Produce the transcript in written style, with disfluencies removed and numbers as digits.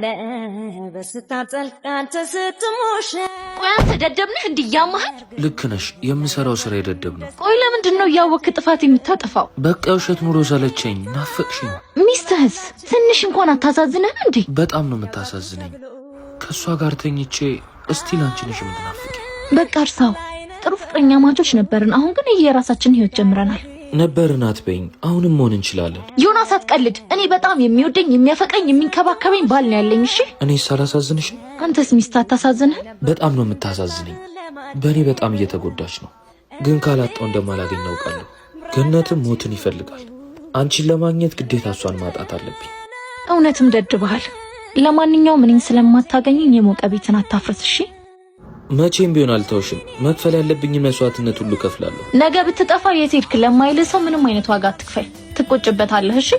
ያለ በስታጠልቃ ተስትሞሽ ቆይ አንተ ደደብ ነህ እንዲያማህ ልክ ነሽ የምሰራው ስራ የደደብ ነው ቆይ ለምንድነው ያወክ ጥፋት የምታጠፋው በቃ ውሸት ኑሮ ሰለቸኝ ናፈቅሽኝ ሚስትህስ ትንሽ እንኳን አታሳዝነህም እንዴ በጣም ነው የምታሳዝነኝ ከሷ ጋር ተኝቼ እስቲ ላንቺ ነሽ የምትናፍቂ በቃ እርሳው ጥሩ ፍቅረኛ ማቾች ነበርን አሁን ግን የራሳችን ህይወት ጀምረናል ነበርናት በይኝ አሁንም መሆን እንችላለን ዮናስ አትቀልድ እኔ በጣም የሚወደኝ የሚያፈቅረኝ የሚንከባከበኝ ባል ነው ያለኝ እሺ እኔ ሳላሳዝንሽ አንተስ ሚስት አታሳዝንህ በጣም ነው የምታሳዝነኝ በእኔ በጣም እየተጎዳች ነው ግን ካላጣው እንደማላገኝ አውቃለሁ ገነትም ሞትን ይፈልጋል አንቺን ለማግኘት ግዴታ እሷን ማጣት አለብኝ እውነትም ደድበሃል ለማንኛውም እኔን ስለማታገኘኝ የሞቀ ቤትን አታፍርስ እሺ መቼም ቢሆን አልተውሽም መክፈል ያለብኝ መስዋዕትነት ሁሉ ከፍላለሁ ነገ ብትጠፋ የት ሄድክ ለማይልህ ሰው ምንም አይነት ዋጋ አትክፈል ትቆጭበታለህ እሺ